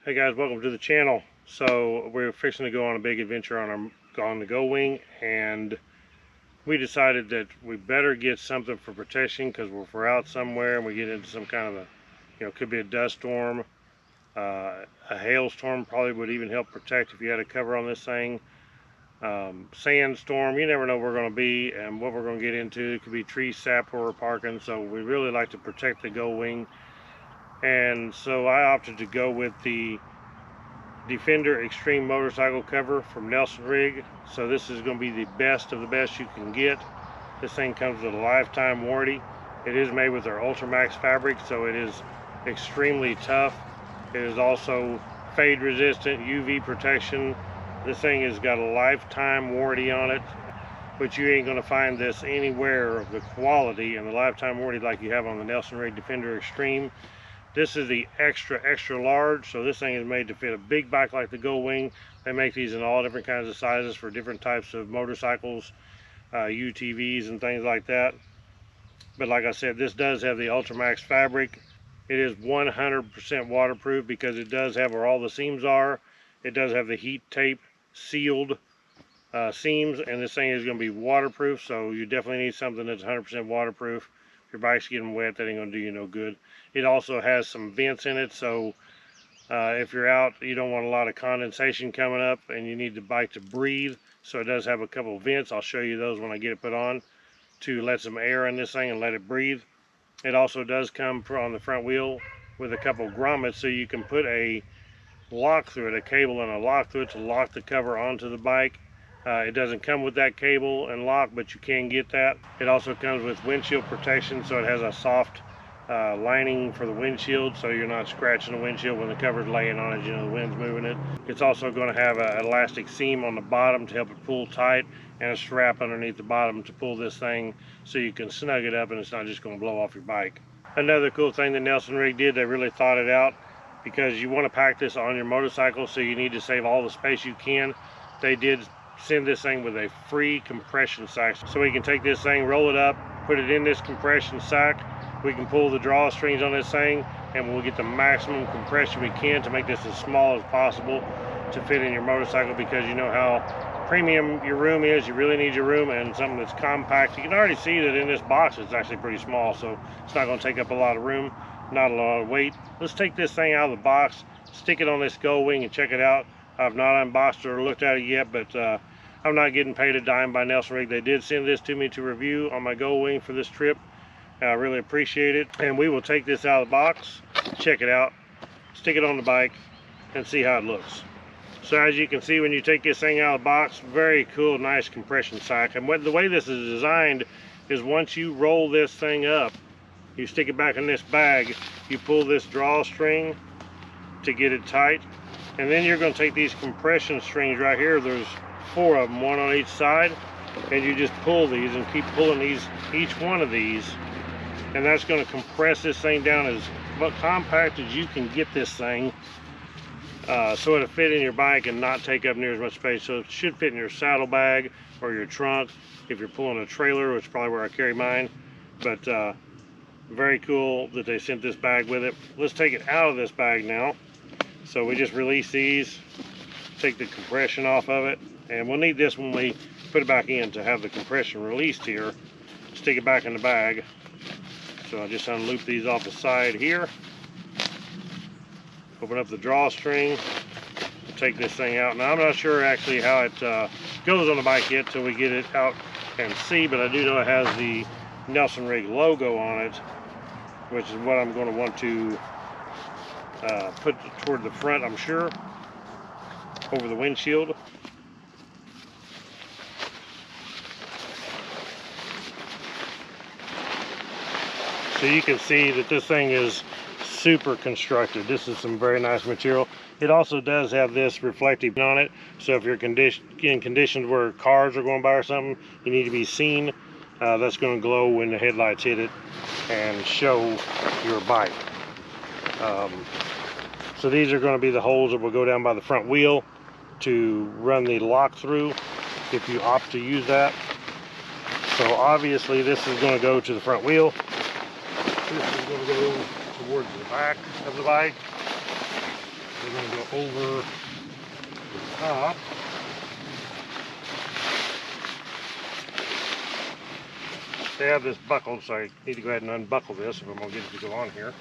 Hey guys, welcome to the channel. So we're fixing to go on a big adventure on the Goldwing, and we decided that we better get something for protection, because if we're out somewhere and we get into some kind of a, could be a dust storm, a hailstorm probably would even help protect if you had a cover on this thing. Sandstorm, you never know where we're going to be and what we're going to get into. It could be tree sap where we're parking, so we really like to protect the Goldwing. And so I opted to go with the Defender Extreme motorcycle cover from Nelson-Rigg. So this is going to be the best of the best you can get. This thing comes with a lifetime warranty. It is made with our UltraMax fabric, so it is extremely tough. It is also fade resistant, UV protection. This thing has got a lifetime warranty on it, but you ain't going to find this anywhere of the quality and the lifetime warranty like you have on the Nelson-Rigg Defender Extreme. This is the extra large, so this thing is made to fit a big bike like the Goldwing. They make these in all different kinds of sizes for different types of motorcycles, UTVs and things like that. But like I said, this does have the UltraMax fabric. It is 100% waterproof because it does have where all the seams are. It does have the heat tape sealed seams, and this thing is going to be waterproof, so you definitely need something that's 100% waterproof. If your bike's getting wet, that ain't going to do you no good. It also has some vents in it, so if you're out, you don't want a lot of condensation coming up and you need the bike to breathe. So it does have a couple of vents. I'll show you those when I get it put on, to let some air in this thing and let it breathe. It also does come on the front wheel with a couple of grommets, so you can put a lock through it, a cable and a lock through it to lock the cover onto the bike. It doesn't come with that cable and lock, but you can get that. It also comes with windshield protection, so it has a soft lining for the windshield, so you're not scratching the windshield when the cover's laying on it, the wind's moving it. It's also going to have an elastic seam on the bottom to help it pull tight, and a strap underneath the bottom to pull this thing so you can snug it up and it's not just going to blow off your bike. Another cool thing that Nelson-Rigg did, they really thought it out, because you want to pack this on your motorcycle, so you need to save all the space you can. They did send this thing with a free compression sack, so we can take this thing, roll it up, put it in this compression sack. We can pull the drawstrings on this thing, and we'll get the maximum compression we can to make this as small as possible to fit in your motorcycle, because you know how premium your room is. You really need your room, and something that's compact. You can already see that in this box it's actually pretty small, so it's not going to take up a lot of room, not a lot of weight. Let's take this thing out of the box, stick it on this Goldwing, and check it out. I've not unboxed or looked at it yet, but I'm not getting paid a dime by Nelson-Rigg. They did send this to me to review on my Goldwing for this trip. I really appreciate it, and we will take this out of the box, check it out, stick it on the bike, and see how it looks. So as you can see, when you take this thing out of the box, very cool, nice compression sack. And the way this is designed is, once you roll this thing up, you stick it back in this bag, you pull this drawstring to get it tight, and then you're going to take these compression strings right here. There's 4 of them, one on each side, and you just pull these and keep pulling these, each one of these, and that's going to compress this thing down as compact as you can get this thing, so it'll fit in your bike and not take up near as much space. So it should fit in your saddlebag or your trunk if you're pulling a trailer, which is probably where I carry mine. But very cool that they sent this bag with it. Let's take it out of this bag now. So we just release these, take the compression off of it, and we'll need this when we put it back in to have the compression released here. Stick it back in the bag. So I just unloop these off the side here, open up the drawstring, take this thing out. Now I'm not sure actually how it goes on the bike yet till we get it out and see, but I do know it has the Nelson-Rigg logo on it, which is what I'm going to want to put toward the front, I'm sure, over the windshield. So you can see that this thing is super constructed. This is some very nice material. It also does have this reflective on it, so if you're in conditions where cars are going by or something, you need to be seen. That's going to glow when the headlights hit it and show your bike. So these are going to be the holes that will go down by the front wheel to run the lock through if you opt to use that. So obviously this is going to go to the front wheel. This is going to go towards the back of the bike. We're going to go over the top. They have this buckled, so I need to go ahead and unbuckle this if I'm going to get it to go on here.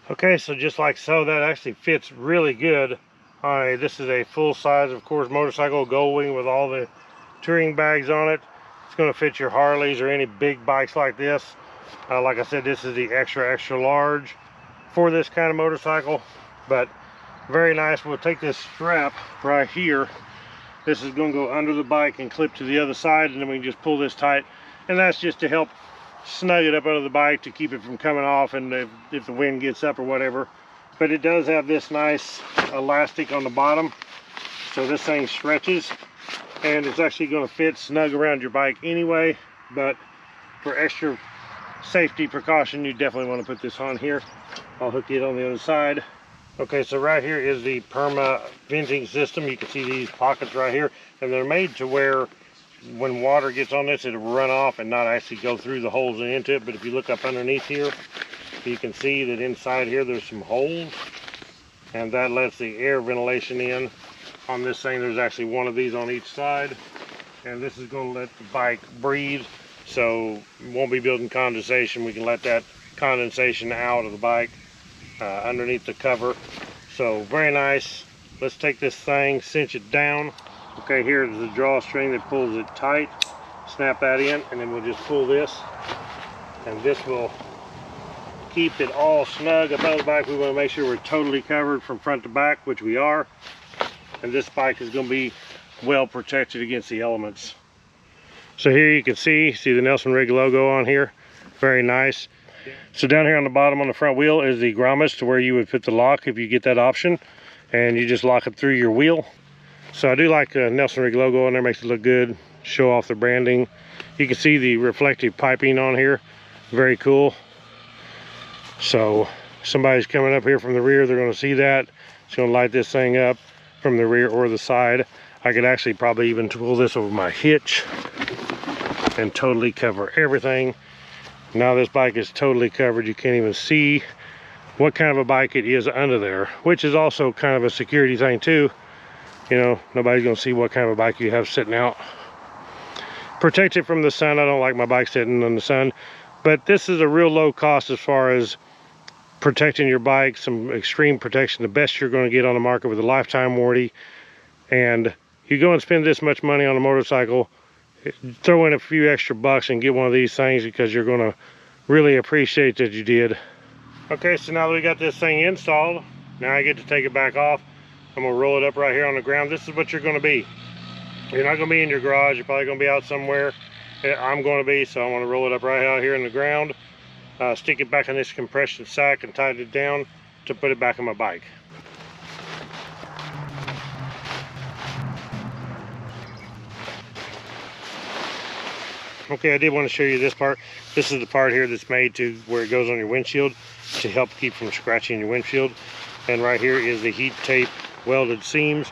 Okay, so just like so, that actually fits really good on a, this is a full size, of course, motorcycle Goldwing with all the touring bags on it. It's going to fit your Harleys or any big bikes like this. Like I said, this is the extra large for this kind of motorcycle, but very nice. We'll take this strap right here. This is going to go under the bike and clip to the other side, and then we can just pull this tight, and that's just to help snug it up under the bike to keep it from coming off, and if the wind gets up or whatever. But it does have this nice elastic on the bottom, so this thing stretches, and it's actually going to fit snug around your bike anyway. But for extra safety precaution, you definitely want to put this on here. I'll hook it on the other side. Okay, so right here is the Perma-venting system. You can see these pockets right here, and they're made to where when water gets on this, it'll run off and not actually go through the holes and into it. But if you look up underneath here, you can see that inside here there's some holes, and that lets the air ventilation in. On this thing, there's actually one of these on each side, and this is going to let the bike breathe, so we won't be building condensation. We can let that condensation out of the bike underneath the cover. So very nice. Let's take this thing, cinch it down. Okay, here's the drawstring that pulls it tight. Snap that in, and then we'll just pull this, and this will keep it all snug above the bike. We want to make sure we're totally covered from front to back, which we are, and this bike is going to be well protected against the elements. So here you can see the Nelson-Rigg logo on here. Very nice. So down here on the bottom on the front wheel is the grommets, to where you would put the lock if you get that option, and you just lock it through your wheel. So I do like the Nelson-Rigg logo on there, makes it look good, show off the branding. You can see the reflective piping on here, very cool. So somebody's coming up here from the rear, they're going to see that. It's going to light this thing up from the rear or the side. I could actually probably even pull this over my hitch and totally cover everything. Now this bike is totally covered. You can't even see what kind of a bike it is under there, which is also kind of a security thing too. You know, nobody's gonna see what kind of a bike you have sitting out. Protect it from the sun. I don't like my bike sitting in the sun, but this is a real low cost as far as protecting your bike, some extreme protection, the best you're going to get on the market with a lifetime warranty. And you go and spend this much money on a motorcycle, throw in a few extra bucks and get one of these things, because you're going to really appreciate that you did. Okay, so now that we got this thing installed, now I get to take it back off. I'm going to roll it up right here on the ground. This is what you're going to be. You're not going to be in your garage. You're probably going to be out somewhere. I'm going to be, so I'm going to roll it up right out here in the ground. Stick it back in this compression sack and tighten it down to put it back on my bike. Okay, I did want to show you this part. This is the part here that's made to where it goes on your windshield to help keep from scratching your windshield. And right here is the heat tape welded seams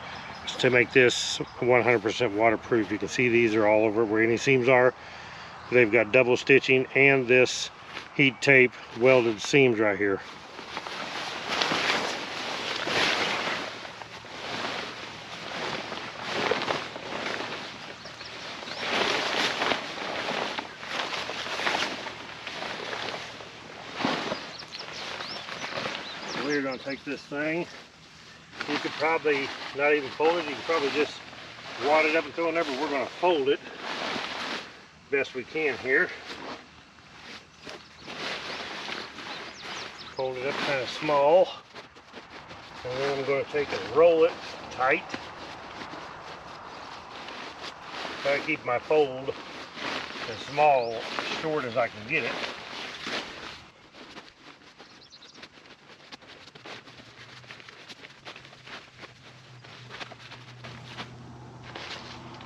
to make this 100% waterproof. You can see these are all over where any seams are. They've got double stitching and this heat tape welded seams right here. We're going to take this thing. You could probably not even fold it. You can probably just wad it up and throw it in there, but we're going to fold it best we can here. Fold it up kind of small, and then I'm going to take and roll it tight. Try to keep my fold as small, short as I can get it.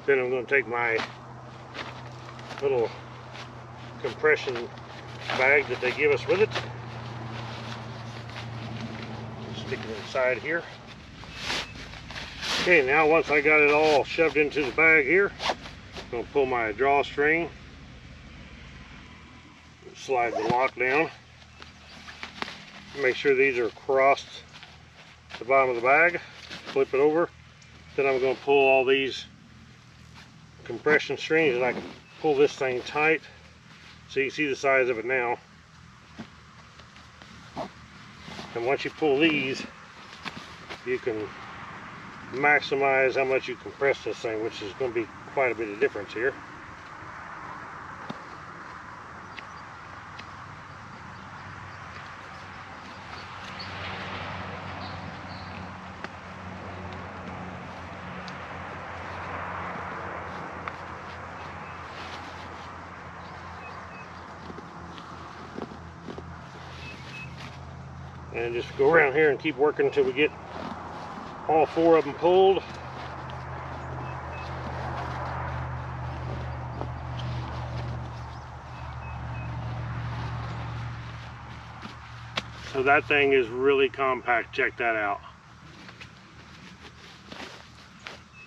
Then I'm going to take my little compression bag that they give us with it. Stick it inside here. Okay, now once I got it all shoved into the bag here, I'm going to pull my drawstring, slide the lock down, make sure these are across the bottom of the bag, flip it over. Then I'm going to pull all these compression strings, and I can pull this thing tight so you can see the size of it now. And once you pull these, you can maximize how much you compress this thing, which is going to be quite a bit of difference here. And just go around here and keep working until we get all 4 of them pulled. So that thing is really compact. Check that out.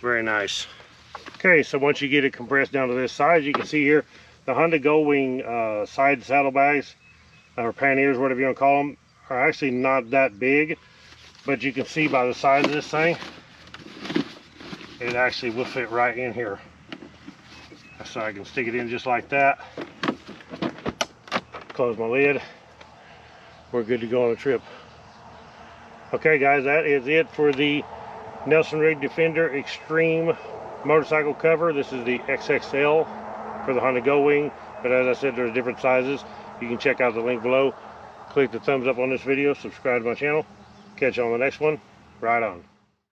Very nice. Okay, so once you get it compressed down to this size, you can see here the Honda Goldwing side saddlebags, or panniers, whatever you want to call them, are actually not that big, but you can see by the size of this thing, it actually will fit right in here. So I can stick it in just like that, close my lid, we're good to go on the trip. Okay guys, that is it for the Nelson-Rigg Defender Extreme motorcycle cover. This is the XXL for the Honda Goldwing, but as I said, there's different sizes. You can check out the link below. Click the thumbs up on this video, subscribe to my channel. Catch you on the next one. Right on.